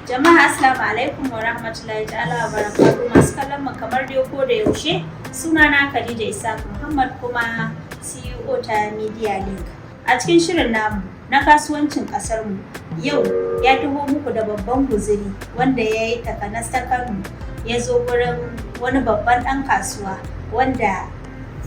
Jama'a assalamu alaikum wa rahmatullahi ta'ala wa barakatuhu, masu kallon mu kamar dai ko da yaushe, sunana Khadija Ishaq Muhammad kuma CEO ta MEDIALINK. A cikin shirin namu na kasuwancin kasar mu yau ya taho muku da babban guzuri wanda ya yi takanas ta Kano, ya zo gurin wani babban ɗan kasuwa wanda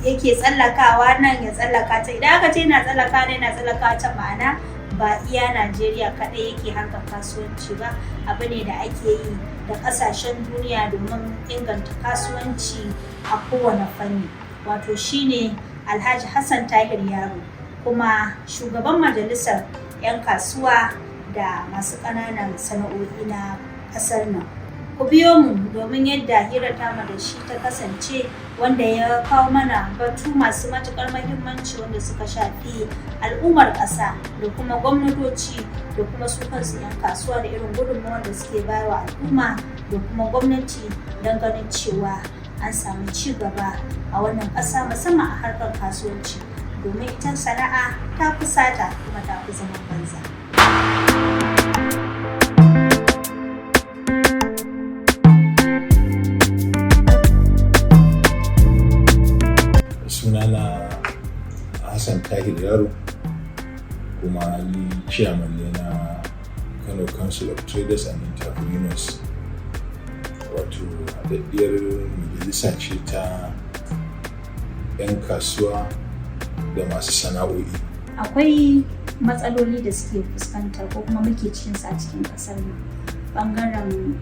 yake tsallakawa nan ya tsallaka ta. Idan aka ce yana tsallaka ne yana tsallaka ta, ma'ana ba iya Najeriya kaɗai yake harkar kasuwanci ba, abu ne da ake yi da ƙasashen duniya domin inganta kasuwanci a kowane fanni. Wato shine Alh Alhassan Tahir Yaro, kuma shugaban majalisar 'yan kasuwa da masu ƙananan sana'o'i na ƙasar nan. Ku biyo mu domin yadda hirar tamu da shi ta kasance, wanda ya kawo mana batu masu matuƙar muhimmanci wanda suka shafi al'ummar ƙasa da kuma gwamnatoci da kuma su kansu 'yan kasuwa, da irin gudunmawar da suke bayarwa al'umma da kuma gwamnati don ganin cewa an samu ci gaba a wannan ƙasa, musamman a harkar kasuwanci, domin ita sana'a ta fi sata kuma ta fi zaman banza. Sunana Alhassan Tahir Yaro, kuma ni chairman ne na Kano Council of Traders and Entrepreneurs, wato haɗaɗɗiyar majalisa ce ta 'yan kasuwa da masu sana'o'i. Akwai matsaloli da suke fuskanta ko kuma muke cikinsu a cikin ƙasar nan, ɓangaren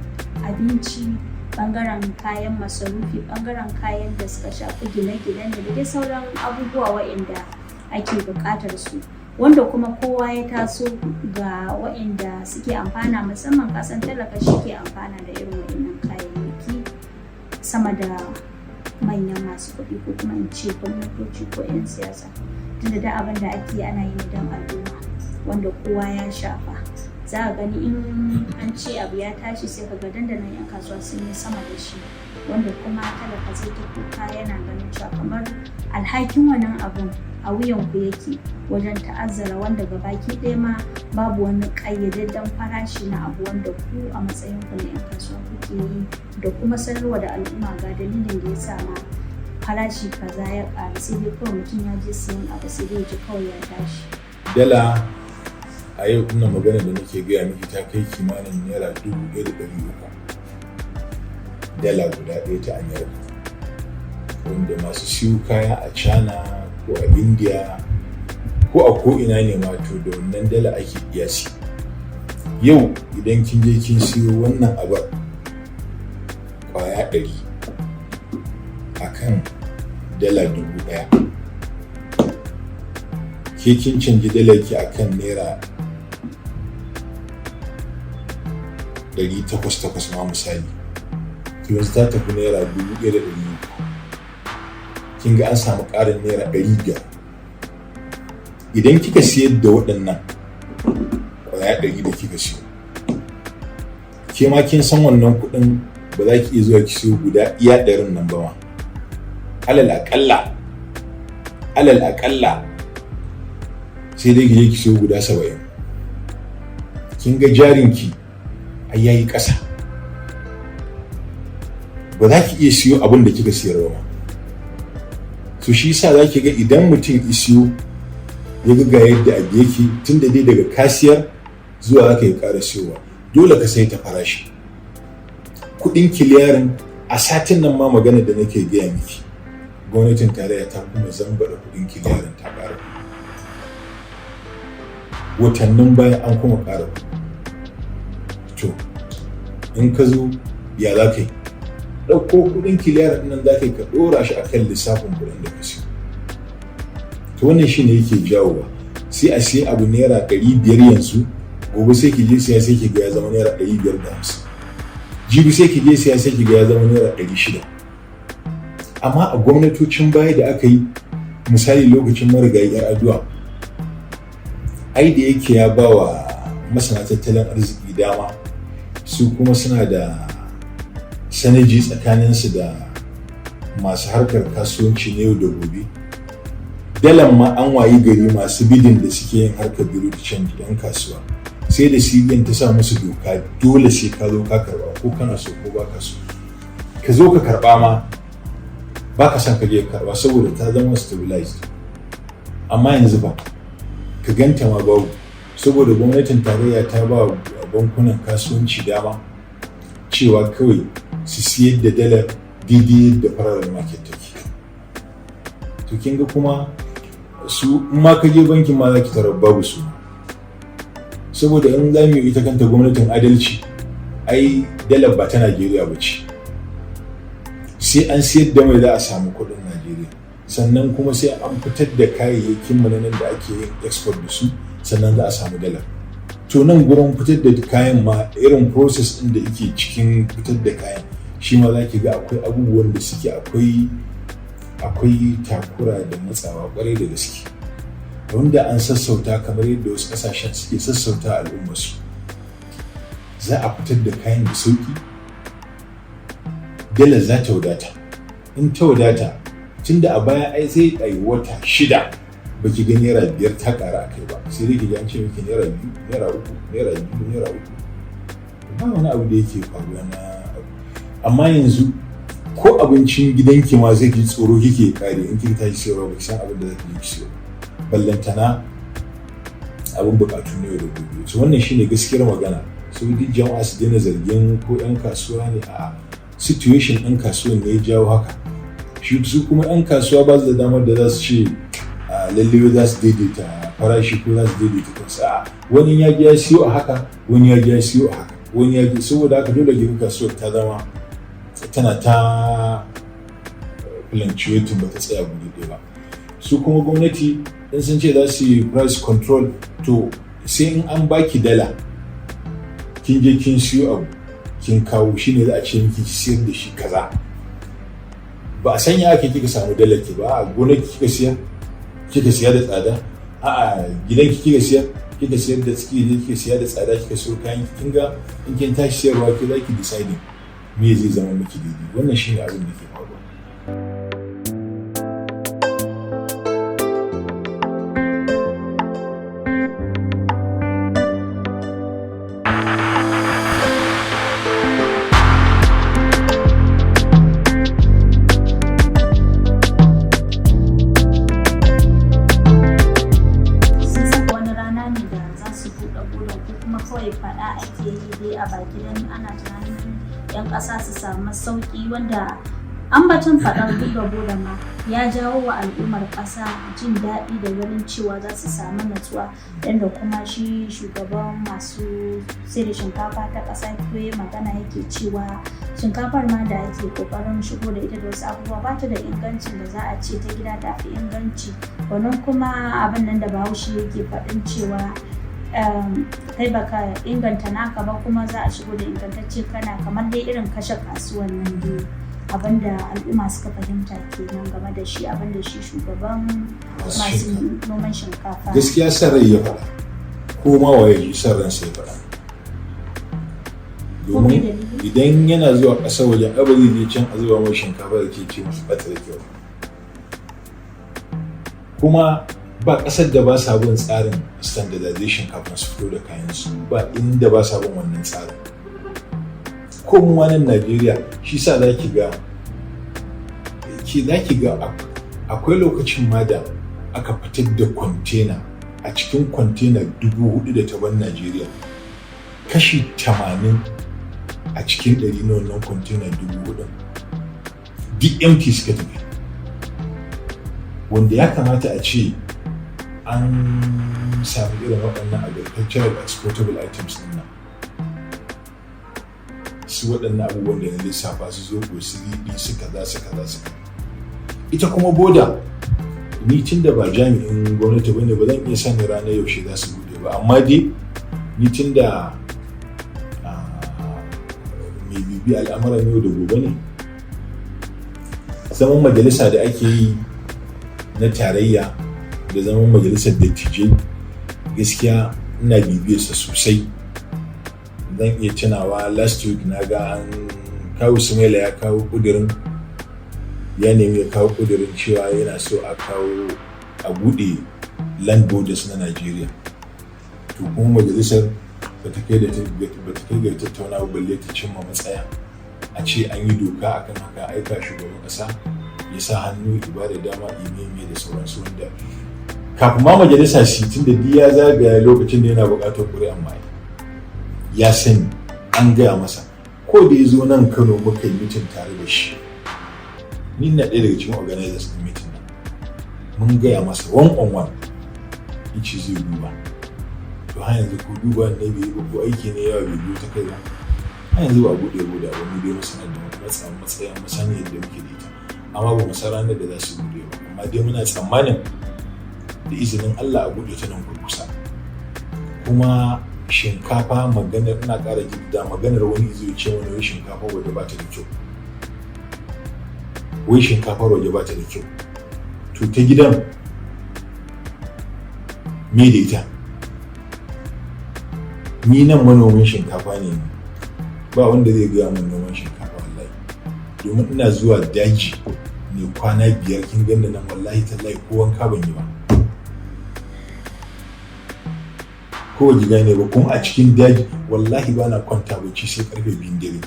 abinci, ɓangaren kayan masarufi, ɓangaren kayan da suka shafi gine-gine da dai sauran abubuwa waɗanda ake buƙatar su, wanda kuma kowa ya taso ga waɗanda suke amfana, musamman kasan talaka shi ke amfana da irin waɗannan kayayyaki sama da manyan masu kuɗi ko kuma in ce gwamnatoci ko 'yan siyasa, tunda da abin da ake ana yi don al'umma wanda kowa ya shafa. Za a gani in an ce abu ya tashi sai ka ga dandanan 'yan kasuwa sun yi sama da shi, wanda kuma talaka zai ta kuka yana ganin cewa kamar alhakin wannan abun a wuyan ku yake wajen ta'azzara, wanda gabaki ɗaya ma babu wani ƙayyadadden farashi na abu wanda ku a matsayin ku na 'yan kasuwa kuke yi, da kuma sanarwa da al'umma ga dalilin da ya sa ma farashi kaza ya ƙaru, sai dai kawai mutum ya je siyan abu sai dai ji kawai ya tashi. Dala a yau ina magana da nake gaya miki ta kai kimanin naira 1,300. Dala guda ɗaya ta Amerika, wanda masu siyo kaya a China ko a India ko a ko'ina ne ma to da wannan dala ake kiyasi. Yau idan kin je kin siyo wannan abar kwaya 100 akan dala 1,000, ke kin canji dalar ki akan naira 800 ma misali, to yanzu ta tafi naira 1,100. kin ga an samu ƙarin naira 500. Idan kika siyar da waɗannan ƙwaya 100 da kika siyo, ke ma kin san wannan kuɗin ba za ki iya zuwa ki siyo guda iya 100 nan ba ma. Alal aƙalla sai dai ki je ki siyo guda 70. Kin ga jarinki ai yayi ƙasa, ba za ki iya siyo abin da kika siyar ba. So shi yasa za ki ga idan mutum isiyo ya ga yadda abu yake, tun da dai daga kasiyar zuwa aka yi ƙara siyowa, dole ka sai ta farashi. Kuɗin kiliyarin a satin nan ma magana da nake gaya miki, gwamnatin tarayya ta kuma zambaɗa kuɗin kiliyarin ta ƙara. Watannin bayan an kuma ƙara. To in ka zo ya za ka yi? Ɗauko kuɗin kiliyar nan za ka yi ka ɗora shi a kan lissafin kuɗin da ka siyo. To wannan shi ne yake jawowa, sai a siya abu naira 500 yanzu, gobe sai ki je siya sai ki ga ya zama naira 550, jibi sai ki je siya sai ki ga ya zama naira 600. Amma a gwamnatocin baya da aka yi, misali lokacin marigayi 'yar aduwa, ai da yake ya ba wa masana tattalin arziki dama, su kuma suna da sanaji tsakaninsu da masu harkar kasuwanci na yau da gobe. Dalan ma an wayi gari masu bidin da suke yin harkar biro da canji 'yan kasuwa sai da CBN ta sa musu doka dole sai ka zo ka karba ko kana so ko baka so. Ka zo ka karba ma baka son ka je karba saboda ta zama stabilized. Amma yanzu ba ka ganta ma babu saboda gwamnatin tarayya ta ba bankunan kasuwanci dama cewa kawai su siyar da dalar daidai da fararen market take. To kin ga kuma su in ma ka je bankin ma za ki tarar babu su, saboda in za mu yi ita kanta gwamnatin adalci ai dalar ba ta Najeriya ba ce, sai an siyar da mai za a samu kuɗin Najeriya, sannan kuma sai an fitar da kayayyakin mu nan da ake yin export da su sannan za a samu dalar. To nan gurin fitar da kayan ma irin process ɗin da yake cikin fitar da kayan shi ma za ki ga akwai abubuwan da suke akwai takura da matsawa kwarai da gaske, wanda an sassauta kamar yadda wasu ƙasashen suke sassauta al'ummarsu. Za a fitar da kayan da sauƙi, dalar za ta wadata. In ta wadata, tunda a baya ai sai a yi wata 6 baki ga naira 5 ta ƙara a kai ba, sai dai ki an ce miki naira 2, naira 3, naira 2, naira 3. Ba wani abu da yake faruwa na abu. Amma yanzu ko abincin gidanki ma zai ji tsoro kike kare in kin tashi sayarwa ba san abin da zaki yi siyo. Ballantana abin buƙatu ne da gobe. To wannan shine gaskiyar magana. So duk jama'a su daina zargin ko 'yan kasuwa ne, a situation ɗin kasuwan ne ya jawo haka. Su kuma 'yan kasuwa ba su da damar da za su ce lalle za su daidaita farashi ko za su daidaita kansu. Wani ya ji ya siyo a haka, wani ya ji ya siyo a haka, wani ya ji, saboda haka dole ke kasuwar ta zama tana ta fluctuating ba ta tsaya guri ɗaya ba. Su kuma gwamnati in sun ce za su yi price control, to sai in an baki dala kin je kin siyo abu kin kawo shi ne za a ce miki ki siyar da shi kaza. Ba a sanya ake kika samu dalar ki ba, a gonar kika siya da tsada, gidan kika siyar da kika siya da tsada, kika siyo kayan kin ga in kin tashi siyarwa ki za ki decide me zai zama miki daidai. Wannan shine abin da ke faruwa. Ƙasa su samu sauƙi, wanda ambaton faɗar buga boda ma ya jawo wa al'ummar ƙasa jin daɗi da ganin cewa za su samu natsuwa, yadda kuma shi shugaban masu sai da shinkafa ta ƙasa ya magana yake cewa shinkafar ma da ake ƙoƙarin shigo da ita da wasu abubuwa ba ta da ingancin da za a ce ta gida ta fi inganci. Wannan kuma abin nan da Bahaushe yake faɗin cewa kai baka inganta naka ba kuma za a shigo da ingantacce kana, kamar dai irin kashe kasuwan nan dai abinda al'umma suka fahimta kenan game da shi, abinda shi shugaban masu noman shinkafa. Gaskiya san rai ya faɗa, ko ma waye san ransa ya faɗa. Domin idan yana zuwa ƙasar wajen abu zai je can a zuba mai shinkafa da ke ce masu ɓata da kyau. Kuma ba ƙasar da ba sa bin tsarin standardization kafin su fito da kayansu, ba inda ba sa bin wannan tsarin. Ko mu nan Najeriya, shi sa za ki ga akwai lokacin ma da aka fitar da kwantena, a cikin kwantena 4,000 da ta bar Najeriya, kashi 80 a cikin 100 na wannan kwantena 4,000 duk empty suka tafi, wanda ya kamata a ce an sami irin waɗannan agricultural exportable items ɗin nan, su waɗannan abubuwan da na lissafa su zo ko su riɗi su kaza. Ita kuma boda, ni tun da ba jami'in gwamnati bane ba zan iya sanin ranar yaushe za su bude ba, amma dai ni tun da mai bibi al'amuran yau da gobe ne, zaman majalisa da ake yi na tarayya da zaman majalisar dattijai gaskiya ina bibiyarsa sosai. Zan iya tunawa last week na ga an kawo Sumaila ya kawo ƙudurin, ya nemi ya kawo ƙudurin cewa yana so a buɗe land borders na Najeriya. To kuma majalisar ba ta kai ga tattauna balle ta cimma matsaya a ce an yi doka akan haka aika shugaban ƙasa ya sa hannu ya ba da dama imeme da sauransu, wanda kafin ma majalisa tun da ya zagaya lokacin da yana buƙatar ƙuri'an ma ya sani, an gaya masa. Ko da ya zo nan Kano muka yi mitin tare da shi, ni na ɗaya daga cikin organizers ɗin mitin nan, mun gaya masa one on one yace zai duba. To har yanzu ko duba ne bai yi ba, ko aiki ne yawa bai biyo ta kai ba, har yanzu ba buɗe boda ba. Mu dai mu sanar da matsayin mu sani yadda muke da ita, amma ba mu san ranar da za su buɗe ba, amma dai muna tsammanin da izinin Allah a buɗe ta nan kurkusa. Kuma shinkafa, maganar ina ƙara jaddada maganar wani zai ce wani wai shinkafa waje ba ta da kyau, wai shinkafar waje ba ta da kyau. To ta gidan me da ita? Ni nan manomin shinkafa ne, ba wanda zai gaya min noman shinkafa wallahi, domin ina zuwa daji ne kwana 5, kin ganni nan wallahi tallahi ko wanka ban yi ba, ko waje gane ba, kuma a cikin daji wallahi ba na kwanta bacci sai karfe 2 dare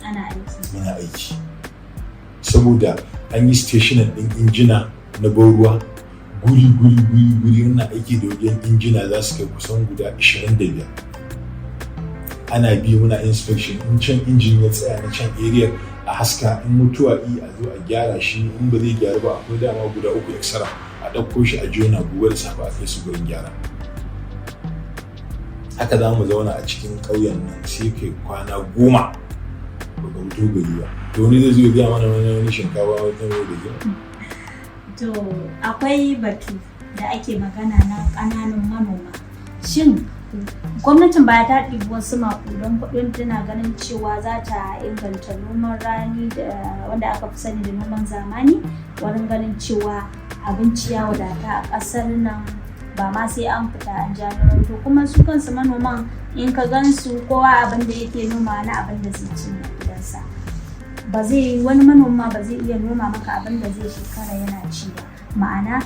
ana aiki, saboda an yi stationing ɗin injina na ban ruwa guri wannan aiki da wajen injina za su kai kusan guda 25. Ana bi muna inspection, in can injin ya tsaya na can area a haska, in mutuwa a zo a gyara shi, in ba zai gyaru ba akwai dama guda 3 extra a ɗauko shi a jona gobe da safe a kai su gurin gyara. Haka za mu zauna a cikin ƙauyen nan sai kai kwana 10 ba ka fito gari ba. To wani zai zo ya gaya mana wani shinkafa wata mai da kyau. To akwai batu da ake magana na ƙananan manoma. Shin gwamnatin baya ta ɗibi wasu maƙudan kuɗin tana ganin cewa za ta inganta noman rani da wanda aka fi sani da noman zamani, wurin ganin cewa abinci ya wadata a ƙasar nan, ba ma sai an fita an ja to kuma su kansu manoman in ka gansu kowa abin da yake noma na abin da zai ci a gidansa. Ba zai, wani manoma ba zai iya noma maka abin da zai shekara yana ci ba. Ma'ana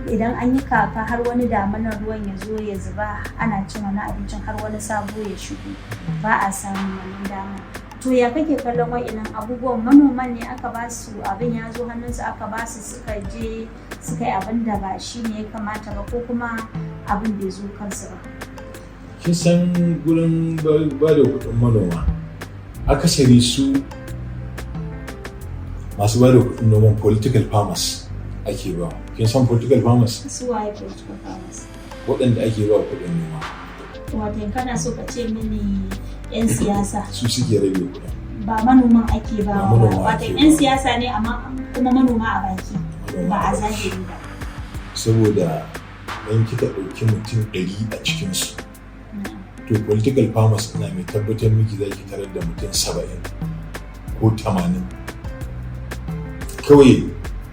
idan an yi kaka har wani damanar ruwan ya zo ya zuba ana cin wani abincin har wani sabo ya shigo, ba a samun wannan dama. To ya kake kallon wa'innan abubuwan? Manoman ne aka ba su abin, ya zo hannunsu aka ba su, suka je suka yi abin da ba shi ne ya kamata ba, ko kuma abin bai zo kansu ba? Kin san gurin ba da kuɗin manoma akasari su masu ba da kuɗin noman political farmers ake ba. Kin san political farmers? Su waye political farmers? Waɗanda ake ba kuɗin noma. Wato kana so ka ce mini 'yan siyasa? Su suke rabe kuɗin. Ba manoman ake ba. Wato 'yan siyasa ne amma kuma manoma a baki, ba a zahiri ba. Saboda dan kika ɗauki mutum 100 a cikinsu, to political farmers ina mai tabbatar miki za ki tarar da mutum 70 ko 80 kawai,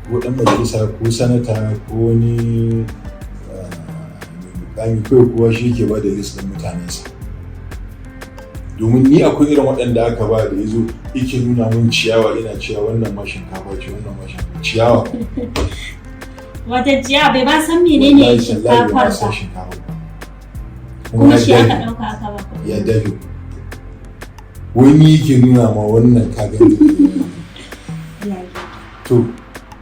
ko ɗan majalisa ko sanata ko wani mukami, kawai kowa shi yake ba da list ɗin mutanensa. Domin ni akwai irin waɗanda aka ba da ya zo yake nuna mun ciyawa, ina cewa wannan ma shinkafa ce, wannan ma ciyawa. Wata ciyawa bai ba san menene shinkafar ba. Kuma shi aka ɗauka aka ba. Ya dafe. Wani yake nuna ma wannan kagan da to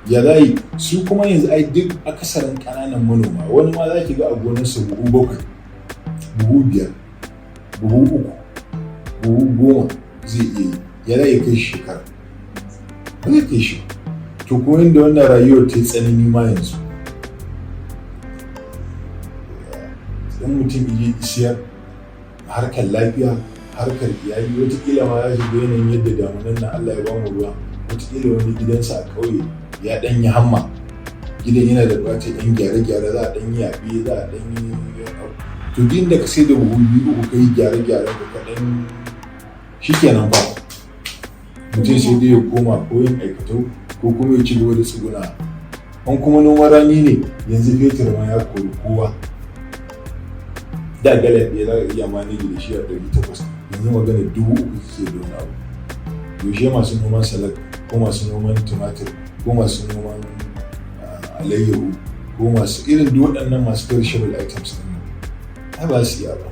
ya zai su kuma yanzu ai duk akasarin ƙananan manoma, wani ma za ki ga a gonarsa buhu 7, buhu 5, buhu 3, buhu 10 zai iya yi, ya zai kai shi shekara, ba zai kai shi. To kuma inda wannan rayuwar ta yi tsanani ma yanzu, idan mutum ya siyar harkar lafiya, harkar iyali, wataƙila ma ya shiga yanayin yadda damunan nan Allah ya ba mu ruwa, wataƙila wani gidansa a ƙauye ya ɗan yi hamma, gidan yana da buƙatar ɗan gyare-gyare, za a ɗan yi yaɓe, za a ɗan yi to din da ka sai da buhu 2 uku ka yi gyare-gyare ka kaɗan shi kenan ba mutum sai dai ya koma ko yin aikatau ko kuma ya ci gaba da tsuguna. An kuma noman rani ne, yanzu fetur ma ya kori kowa. Da galan ɗaya za ka iya manage da shi a 800, yanzu magana 3,000 kike da wani abu. Yaushe masu noman salad ko masu noman tumatir ko masu noman alayyahu ko masu irin duk waɗannan masu perishable items ɗin ai ba su iya ba.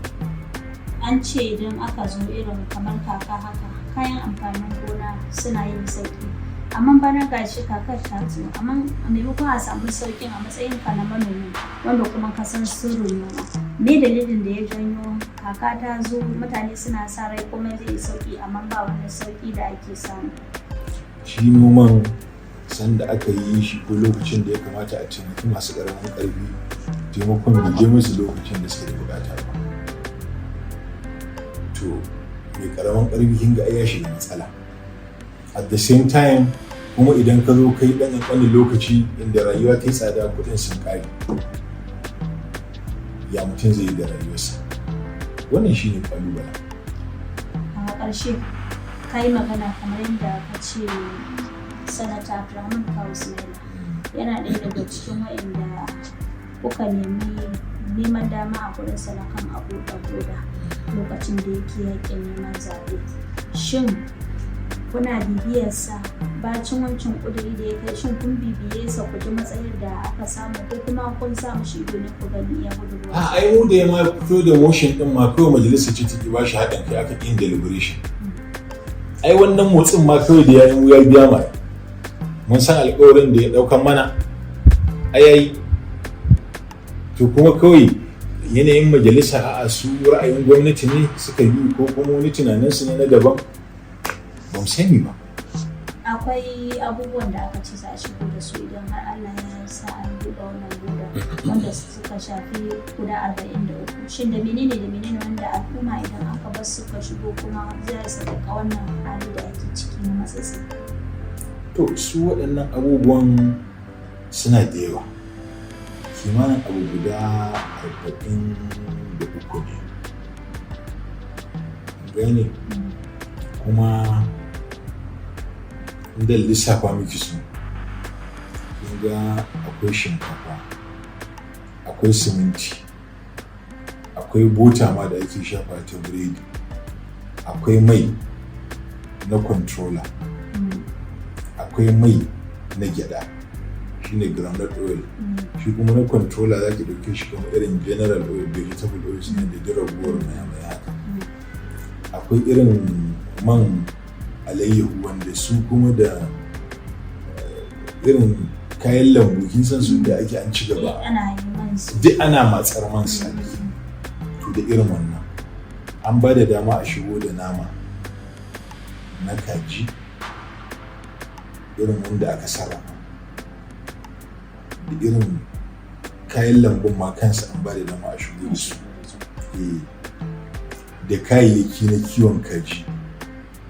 an ce idan aka zo irin kamar kaka haka kayan amfanin gona suna yin sauki, amma bana gashi kakar ta zo, amma maimakon a samu saukin a matsayin ka na manomi wanda kuma ka san sirrin noma, me dalilin da ya janyo kaka ta zo mutane suna sa rai komai zai yi sauki amma ba wani sauki da ake samu? Shi noman sanda aka yi shi ko lokacin da ya kamata a taimaki masu ƙaramin ƙarfi, taimakon bai je musu lokacin da suke da buƙata ba. To mai ƙaramin ƙarfi kin ga ya shiga matsala. At the same time kuma idan ka zo kai ɗan ƙanƙanin lokaci inda rayuwa ta yi tsada kuɗin sun ƙare, ya mutum zai yi da rayuwarsa? Wannan shi ne ƙalubalen. A ƙarshe ka yi magana kamar yadda ka ce sanata Abdulrahman Kawusmaila yana ɗaya daga cikin waɗanda kuka nemi neman dama a kudin kan abu da boda lokacin da yake yakin neman zaɓe. Shin kuna bibiyarsa bacin wancan ƙuduri da ya kai, shin kun bibiye sa ku ji matsayar da aka samu ko kuma kun samu shi ido ne ku gani iya gudunwa? Ai mu da ya ma fito da motion ɗin ma kawai majalisar ce take ba shi haɗin kai aka ƙin deliberation. Ai wannan motsin ma kawai da ya yi biya mai. Mun san alƙawarin da ya ɗaukan mana ayayi, to kuma kawai yanayin majalisa a su ra'ayin gwamnati ne suka yi ko kuma wani tunaninsu ne na daban, ba mu sani ba. Akwai abubuwan da aka ce za a shigo da su idan har Allah ya sa an buɗe wannan boda wanda suka shafi guda 43. Shin da menene wanda al'umma idan aka bar suka shigo kuma zai sauƙaƙa wannan hali da ake ciki na matsatsi? To su waɗannan abubuwan suna da yawa, kimanin abu guda 43 ne. Gane kuma inda lissafa miki su, ga akwai shinkafa, akwai siminti, akwai bota ma da ake shafa ta biredi, akwai mai na controller, akwai mai na gyada shine groundnut oil, shi kuma na controller za ki dauke shi kamar irin general oil, vegetable oil ne da raguwar mai haka. Akwai irin man alayyahu wanda su kuma da irin kayan lambu kin san su da ake an ci gaba, duk ana matsar man sa. To da irin wannan an ba da dama a shigo da nama na kaji irin wanda aka sarrafa, da irin kayan lambun ma kansa an ba da dama a shigo da su, da kayayyaki na kiwon kaji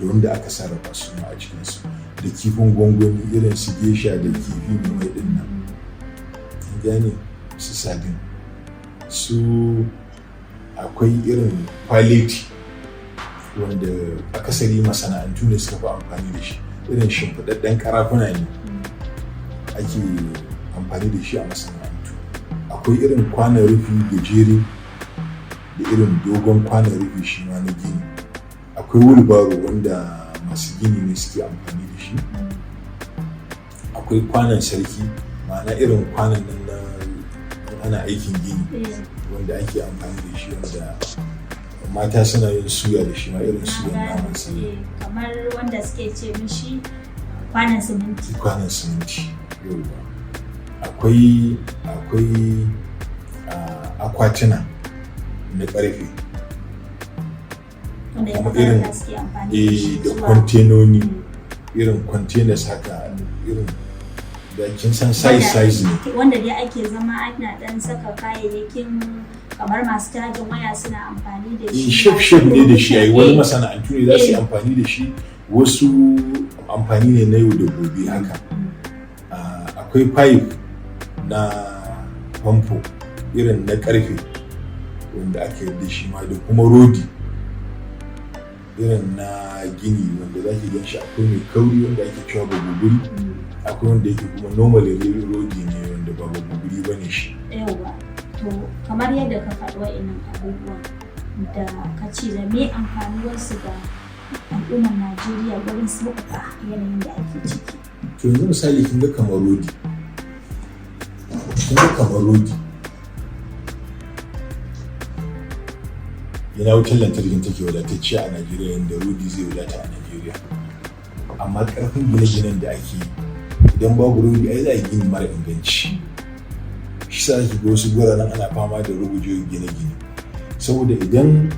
da wanda aka sarrafa su ma a cikinsu, da kifin gwangwani irin su gesha da kifi mai ɗin nan, gane su sadin su, akwai irin kwaleti wanda akasari masana'antu ne suka fi amfani da shi, irin shimfiɗaɗɗen karafuna ne ake amfani da shi a masana'antu. Akwai irin kwanon rufi gajere da irin dogon kwanon rufi shi ma na gini. Akwai wulbaro wanda masu gini ne suke amfani da shi. Akwai kwanon sarki, ma'ana irin kwanon nan na ana aikin gini wanda ake amfani da shi, wanda mata suna yin suya da shi ma irin suyan naman sani. Kamar wanda suke ce mishi kwanon siminti. Kwanon siminti, yauwa. Akwai akwatuna na ƙarfe. Kuma irin da kwantenoni, irin containers haka, irin da kin san size ne. Wanda dai ake zama ana dan saka kayayyakin kamar masu cajin waya suna amfani da shi. Shef ne da shi, wani masana'antu ne za su yi amfani da shi, wasu amfani ne na yau da gobe haka. Akwai pipe na famfo irin na ƙarfe wanda ake da shi ma, da kuma rodi irin na gini wanda za ki gan shi, akwai mai kauri wanda ake cewa baguguri, akwai wanda yake kuma normal rodi ne wanda ba baguguri ba ne shi. Yawwa, to kamar yadda ka faɗi wa'innan abubuwan da ka ce da me amfanuwarsu ga al'ummar Najeriya wurin sauƙaƙa yanayin da ake ciki. To yanzu misali kin ga kamar rodi. yana wutar lantarkin take wadatacce a Najeriya yadda rodi zai wadata a Najeriya. Amma ƙarfin gine-ginen da ake yi idan babu rodi ai za a gini mara inganci. Shi sa ake ga wasu guraren ana fama da rugujewan gine-gine. Saboda idan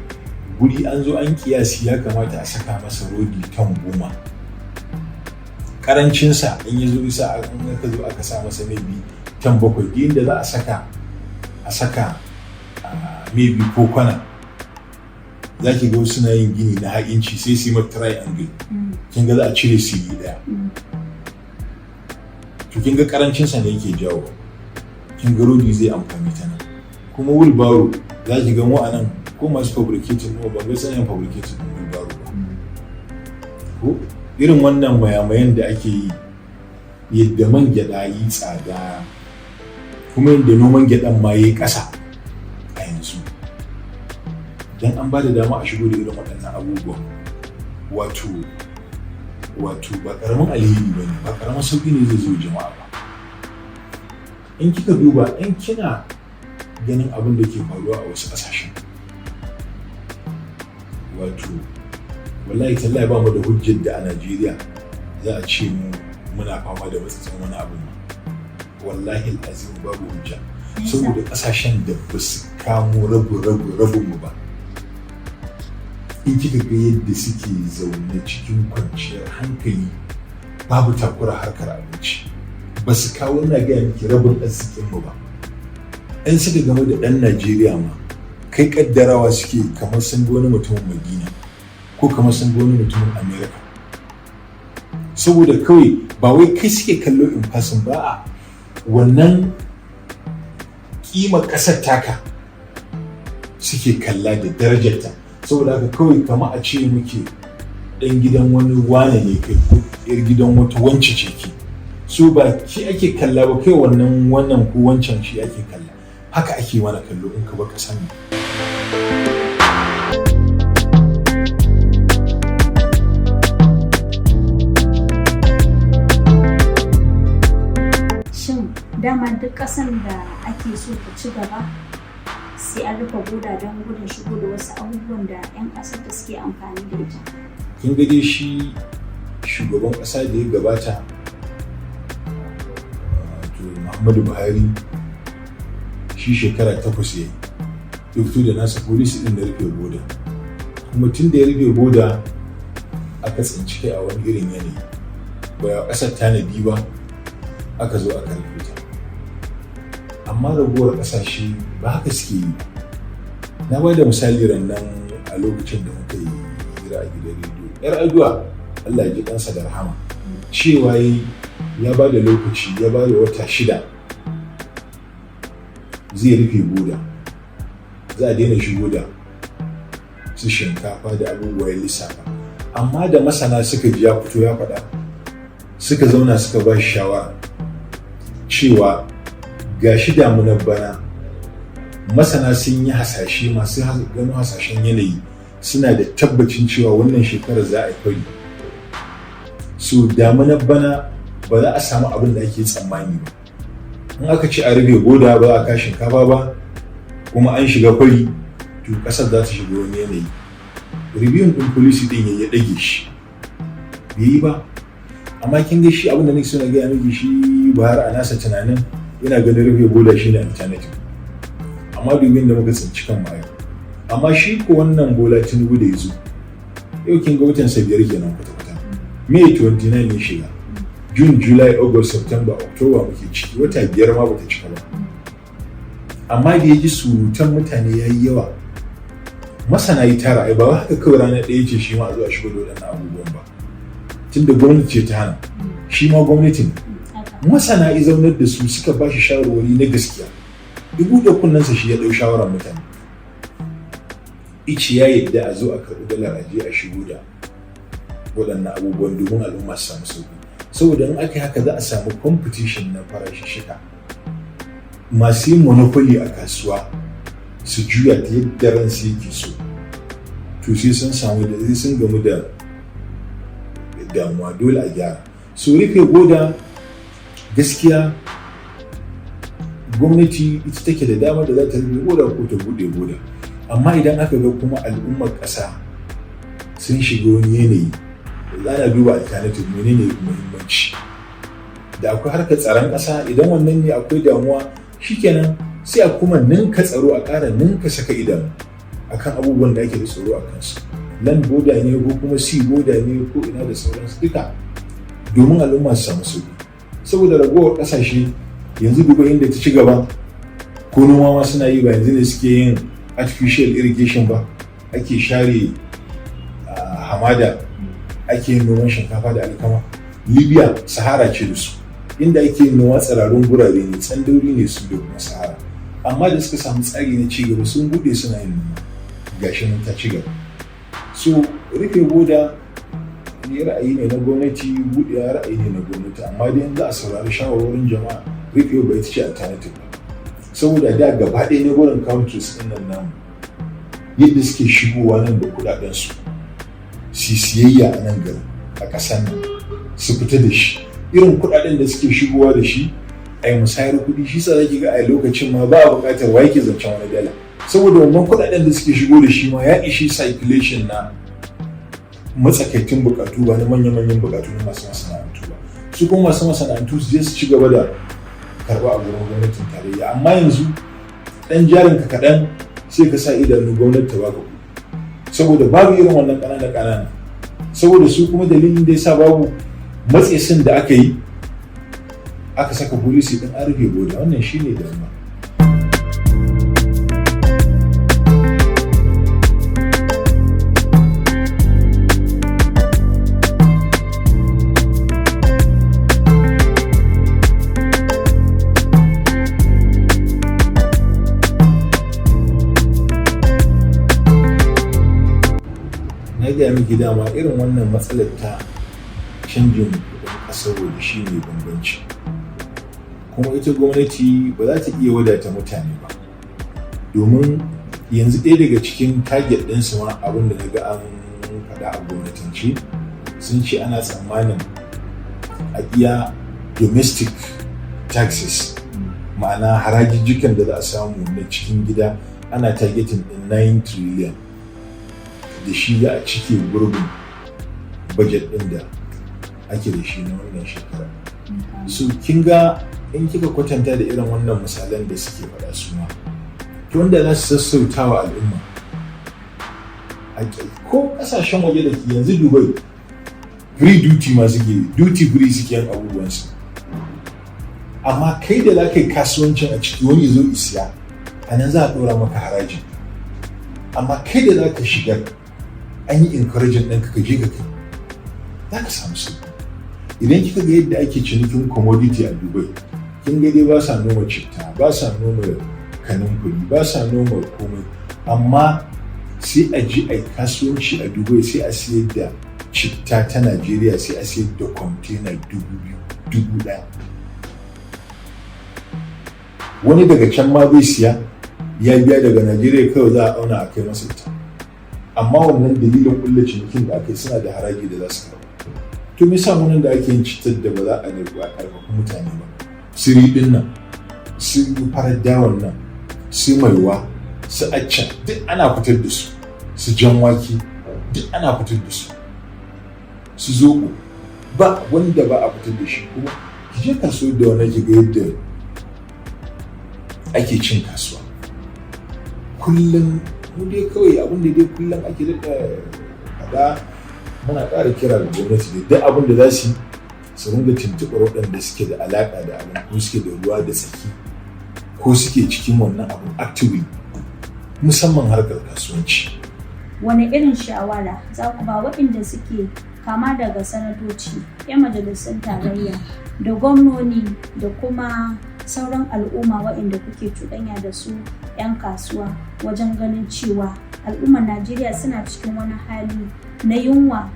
guri an zo an kiyasi ya kamata a saka masa rodi ton 10. Karancinsa in ya zo isa aka zo aka sa masa maybe ton 7 inda za a saka maybe ko kwana. Za ki ga suna yin gini na ha'inci sai su yi mata triangle. Kin ga za a cire sili ɗaya. To kin ga karancinsa ne yake jawo. Kin ga rodi zai amfani ta nan. Kuma wheelbarrow za ki ga mu a nan ko masu fabricating ba ga sanin fabricating wheelbarrow ba. Ko irin wannan mayamayan da ake yi yadda man gyaɗa yi tsada kuma yadda noman gyaɗan ma yi ƙasa a yanzu. Dan an ba da dama a shigo da irin waɗannan abubuwan wato ba ƙaramin alheri ba ne, ba ƙaramin sauƙi ne zai zo jama'a ba. In kika duba in kina ganin abin da ke faruwa a wasu ƙasashen wallahi tallahi ba mu da hujjar da a Najeriya za a ce muna fama da matsatsin wani abu ma. Wallahi azim babu hujja saboda ƙasashen da ba su kamo rabin mu ba. In kika ga yadda suke zaune cikin kwanciyar hankali babu takura harkar abinci ba su kawo na gaya miki rabin arzikin mu ba. In suka game da ɗan Najeriya ma kai kaddarawa suke kamar sun ga wani mutumin Madina ko kamar sun ga wani mutumin America. Saboda kawai ba wai kai suke kallo in fasin ba a wannan kimar ƙasar taka suke kalla da darajarta. Saboda haka kawai kama a ce muke ɗan gidan wani wane ne kai ko ɗan gidan wata wance ce ke. So ba shi ake kalla ba kai wannan ko wancan shi ake kalla. Haka ake mana kallo in ka baka sani. Shin dama duk ƙasan da ake so ta ci gaba sai an rufe boda don gudun shigo da wasu abubuwan da 'yan ƙasar da suke amfani da ita? Kin ga dai shi shugaban ƙasa da ya gabata Muhammadu Buhari shi shekara 8 ya fito da nasa polisi din da rufe boda. Kuma tun da ya rufe boda aka tsinci kai a wani irin yanayi ba ƙasar tanadi ba aka zo aka rufe ta. Amma raguwar ƙasashe ba haka suke yi. Na ba da misali rannan a lokacin da muka yi hira a gidan rediyo. 'Yar Aduwa Allah ya ji ɗansa da rahama cewa ya ba da lokaci ya ba da wata 6 zai rufe boda. Za a daina shigo da su shinkafa da abubuwan lissafa. Amma da masana suka ji ya fito ya faɗa suka zauna suka ba shi shawara cewa ga shi damunar bana masana sun yi hasashe masu gano hasashen yanayi suna da tabbacin cewa wannan shekarar za a yi fari. So damunar bana ba za a samu abin da ake tsammani ba. In aka ce a rufe boda ba a ka shinkafa ba kuma an shiga fari to ƙasar za ta shiga wani yanayi. Review ɗin policy ɗin ya ɗage shi bai yi ba. Amma kin ga shi abin da nake so na gaya miki shi Buhari a nasa tunanin yana ganin rufe boda shine alternative. Amma dubin da muka tsinci kan mayu. Amma shi ko wannan Bola Tinubu da ya zo yau kin ga watan 5 kenan kwata-kwata. May 29 ne shiga. June, July, August, September, October muke ciki wata 5 ma bata cika ba. Amma da ya ji surutan mutane ya yi yawa masana yi tara ai ba haka kawai rana ɗaya ce shi ma a zuwa shigo da waɗannan abubuwan ba. Tunda gwamnati ce ta hana shi ma gwamnatin masana ya zaunar da su suka ba shi shawarwari na gaskiya. Dubu da kunnensa shi ya ɗau shawarar mutane. Ice ya yadda a zo a karɓi dalar aje a shigo da waɗannan abubuwan domin al'umma su samu sauƙi. Saboda in aka yi haka za a samu competition na farashi shika. Masu yin monopoly a kasuwa su juya ta yadda ransu yake so. To sai sun samu da sai sun gamu da damuwa dole a gyara. So rufe boda gaskiya gwamnati ita take da dama da za ta rufe boda ko ta bude boda. amma idan aka ga kuma al'ummar ƙasa sun shiga wani yanayi da ana duba alternative menene muhimmanci. Da akwai harkar tsaron ƙasa, idan wannan ne akwai damuwa, shikenan sai a kuma ninka tsaro, a ƙara ninka saka idanu akan abubuwan da ake da tsaro a kansu. Land boda ne ko kuma sea boda ne ko ina da sauransu duka, domin al'umma su samu sauki. Saboda ragowar ƙasashe yanzu duba inda ta ci gaba, ko noma ma suna yi ba yanzu ne suke yin artificial irrigation ba, ake share hamada, ake yin noman shinkafa da alkama. Libya sahara ce da su, inda ake yin noma tsirarun gurare ne, tsandauri ne su da kuma sahara, amma da suka samu tsari na cigaba sun bude suna yin noma, gashi nan ta ci gaba. So rufe boda ne ra'ayi ne na gwamnati, buɗewa ra'ayi ne na gwamnati, amma dai yanzu a saurari shawarwarin jama'a, rufe ba ita ce alternative ba. Saboda da gaba ɗaya na gurin countries ɗin nan namu yadda suke shigowa nan da kuɗaɗensu su siyayya a nan garin a ƙasar nan su fita da shi, irin kuɗaɗen da suke shigowa da shi a yi musayar kuɗi, shi sa zaki ga a lokacin ma ba a buƙatar wa yake zancen wani dala, saboda wannan kuɗaɗen da suke shigo da shi ma ya ishi circulation na matsakaitun buƙatu ba na manya-manyan buƙatu na masu masana'antu ba. Su kuma masu masana'antu su je su ci gaba da karɓa a gurin gwamnatin tarayya, amma yanzu ɗan jarin ka kaɗan sai ka sa idanu gwamnati ta baka kuɗi, saboda babu irin wannan ƙanana, saboda su kuma dalilin da yasa babu matsesin da aka yi aka saka policy ɗin an rufe boda, wannan shine damuwa. Na gaya miki dama irin wannan matsalar ta canjin kuɗin ƙasar waje shi ne bambanci, kuma ita gwamnati ba za ta iya wadata mutane ba, domin yanzu ɗaya daga cikin target ɗinsu ma abin da na ga an faɗa a gwamnatance sun ce ana tsammanin a iya domestic taxes, ma'ana harajijjikan da za a samu na cikin gida ana targeting ɗin 9 trillion. Da shi za a cike gurbin budget ɗin da ake da shi na wannan shekara. So kin ga in kika kwatanta da irin wannan misalan da suke faɗa su ma, to wanda za su sassauta wa al'umma, ko ƙasashen waje da ke yanzu Dubai free duty ma suke, duty free suke yin abubuwansu, amma kai da za ka yi kasuwancin a ciki wani zo isiya a nan za a ɗora maka haraji, amma kai da za ka shigar an yi encouraging ɗinka ka je ka kai, za ka samu sauki. Idan kika ga yadda ake cinikin commodity a Dubai, kin ga dai ba sa noma citta, ba sa noma kanumfari, ba sa noma komai, amma sai a je a yi kasuwanci a Dubai, sai a siyar da citta ta Najeriya, sai a siyar da container 2,000. Wani daga can ma zai siya, ya biya daga Najeriya kawai za a auna a kai masa ita, amma wannan dalilin kulle cinikin da aka yi suna da haraji da za su karɓa. To me yasa wannan da ake yin citar da ba za a karfafa mutane ba? Shiri din nan, su farar dawon nan, su maiwa, su acca, duk ana fitar da su, su jan wake, duk ana fitar da su, su zoɓo, ba wanda ba a fitar da shi. Kuma ki je kasuwar da wani ki ga yadda ake cin kasuwa. Kullum mu dai kawai abin da dai kullum ake daɗa faɗa, muna ƙara kira da gwamnati da duk abin da za su ringa tuntuɓar waɗanda suke da alaƙa da abin, ko suke da ruwa da tsaki, ko suke cikin wannan abin actively, musamman harkar kasuwanci. Wani irin shawara za ku ba waɗanda suke kama daga sanatoci, 'yan majalisar tarayya, da gwamnoni, da kuma sauran al'umma waɗanda kuke cuɗanya da su 'yan kasuwa, wajen ganin cewa al'ummar Najeriya suna cikin wani hali na yunwa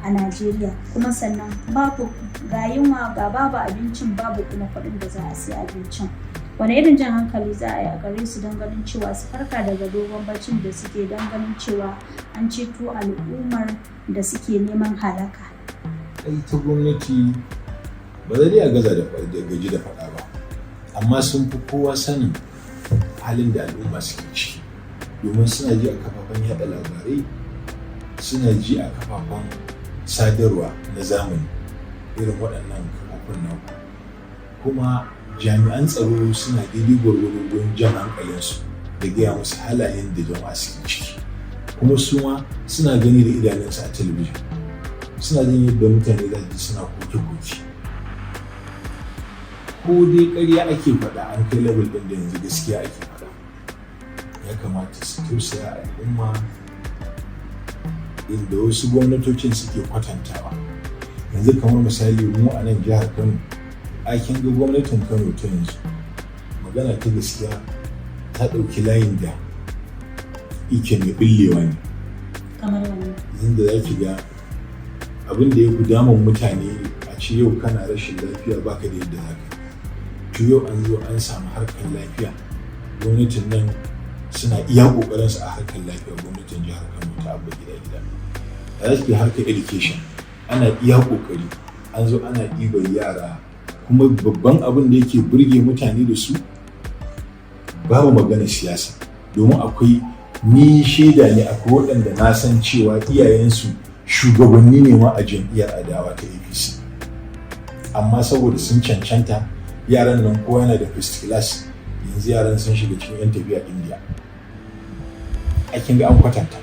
a Najeriya, kuma sannan babu ga yunwa ga babu abincin, babu kuma kuɗin da za a siya abincin. Wani irin jan hankali za a yi a gare su don ganin cewa su farka daga dogon barcin da suke, don ganin cewa an ceto al'ummar da suke neman halaka? Ta gwamnati ba zai a gaza da gaji da faɗa ba, amma sun fi kowa sanin halin da al'umma suke ciki. domin suna ji a kafafen yaɗa labarai, suna ji a kafafen sadarwa na zamani irin waɗannan kafofin nan, kuma jami'an tsaro suna daidai gwargwado don jan hankalinsu da gaya musu halayen da jama'a suke ciki, kuma su ma suna gani da idanunsu a talabijin, suna jin yadda mutane za ji suna koke-koke. Ko dai ƙarya ake faɗa an kai level ɗin da yanzu gaskiya ake faɗa, ya kamata su tausaya al'umma inda wasu gwamnatocin suke kwatantawa. Yanzu kamar misali mu a nan jihar Kano, kin ga gwamnatin Kano ta yanzu magana ta gaskiya ta ɗauki layin da ike mai ɓullewa ne. Kamar wani? Inda za ki ga abin da ya fi damun mutane a ce yau kana rashin lafiya baka da yadda za ka. To yau an zo an samu harkar lafiya, gwamnatin nan suna iya ƙoƙarinsu a harkar lafiya, gwamnatin jihar Kano ta abba gida-gida. Da za ki harkar education ana iya ƙoƙari, an zo ana ɗiban yara, kuma babban abin da yake burge mutane da su babu magana siyasa, domin akwai ni shaida ne akwai waɗanda na san cewa iyayensu shugabanni ne ma a jam'iyyar adawa ta APC, amma saboda sun cancanta yaran nan kowa yana da first class, yanzu yaran sun shiga cikin 'yan tafiya India. Kin ga an kwatanta,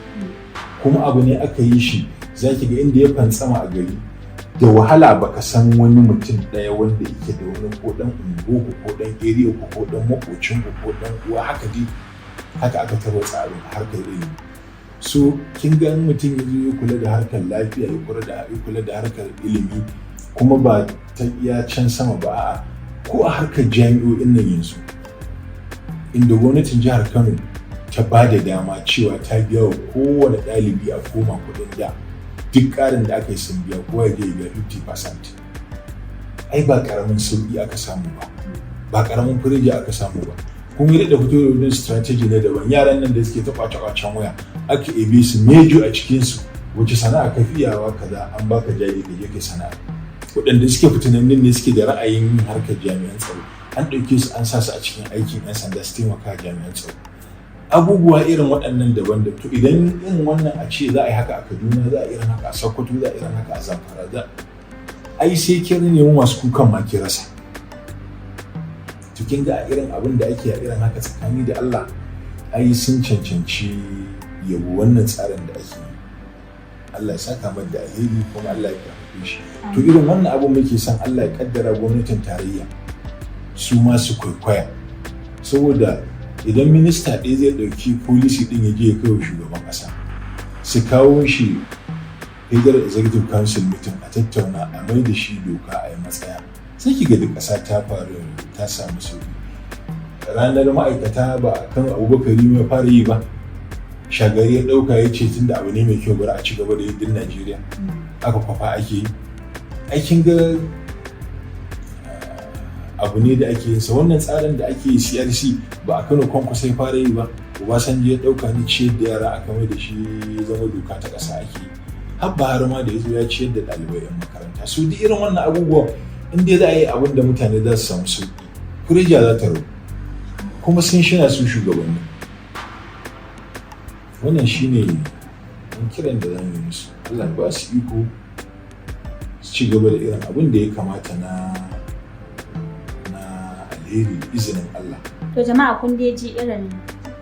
kuma abu ne aka yi shi za ki ga inda ya fantsama a gari da wahala baka san wani mutum ɗaya wanda yake da wani ko ɗan unguwa ko ɗan area ko ɗan makocin ko ɗan uwa, haka dai haka aka tarwatsa abin harkar ilimi. So kin ga mutum ya zo ya kula da harkar lafiya, ya kula da harkar ilimi, kuma ba ta iya can sama ba, a'a ko a harkar jami'o'in nan yanzu inda gwamnatin jihar Kano ta ba da dama cewa ta biya wa kowane ɗalibi a koma kuɗin da duk ƙarin da aka yi sun biya kowa ya biya 50%. Ai ba ƙaramin sauƙi aka samu ba ƙaramin firiji aka samu ba. Kun yi da fito da wani strategy na daban, yaran nan da suke ta kwace-kwacen waya aka ebe su mejo a cikinsu, wace sana'a ka fi iyawa kaza an baka jari ka je kai sana'a. Waɗanda suke fitinannin ne suke da ra'ayin yin harkar jami'an tsaro, an ɗauke su an sa su a cikin aikin 'yan sanda su taimaka jami'an tsaro. Abubuwa irin waɗannan daban da to idan irin wannan a ce za a yi haka a Kaduna, za a irin haka a Sokoto, za a irin haka a Zamfara, ai sai kin nemi masu kukan ma ki rasa. To kin ga irin abin da ake a irin haka tsakani da Allah, ai sun cancanci yabo wannan tsarin da ake yi. Allah ya saka mai da alheri kuma Allah ya karfafe shi. To irin wannan abu muke son Allah ya kaddara gwamnatin tarayya su ma su kwaikwaya, saboda idan minista ɗaya zai ɗauki policy ɗin ya je ya kai wa shugaban ƙasa, su kawo shi Federal Executive Council meeting a tattauna a mai da shi doka a yi matsaya, sai ki ga duk ƙasa ta faru ta samu sauki. Ranar ma'aikata ba a kan Abubakar mai fara yi ba, Shagari ya ɗauka ya ce tunda abu ne mai kyau bari a ci gaba da yi din Najeriya, aka kwafa ake yi. Aikin ga abu ne da ake yinsa, wannan tsarin da ake yi CRC ba a Kano Kwankwaso ya fara yi ba, Obasanjo ya ɗauka ni ciyar da yara aka mai da shi zama doka ta ƙasa ake yi. Har Buhari ma da ya zo ya ciyar da ɗalibai 'yan makaranta. So duk irin wannan abubuwan in dai za a yi abin da mutane za su samu sauƙi, kurija za ta rabu, kuma sun shina su shugabanni. Wannan shine kiran da zan yi musu, Allah ba su iko su ci gaba da irin abin da ya kamata na alheri da izinin Allah. To jama'a kun dai ji irin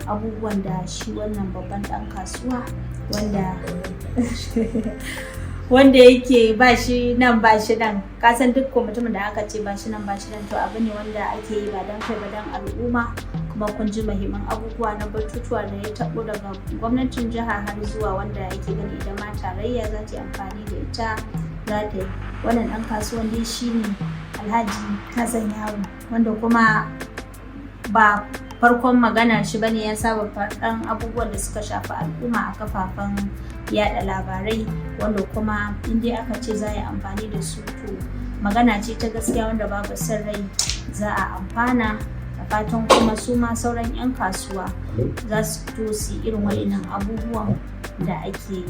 abubuwan da shi wannan babban ɗan kasuwa wanda yake ba shi nan ba shi nan, kasan duk mutumin da aka ce ba shi nan ba shi nan to abu ne wanda ake yi ba don kai ba don al'umma. Kuma kun ji muhimman abubuwa na batutuwa da ya taɓo daga gwamnatin jiha har zuwa wanda yake gani idan ma tarayya za ta yi amfani da ita za ta yi. Wannan ɗan kasuwan dai shi ne Alhaji Alhassan Yaro, wanda kuma ba farkon maganar shi bane, ya saba faɗan abubuwan da suka shafi al'umma a kafafen yaɗa labarai, wanda kuma in dai aka ce za a yi amfani da su to magana ce ta gaskiya wanda babu son rai za a amfana. Da fatan kuma su ma sauran 'yan kasuwa za su fito su irin waɗannan abubuwan da ake yi.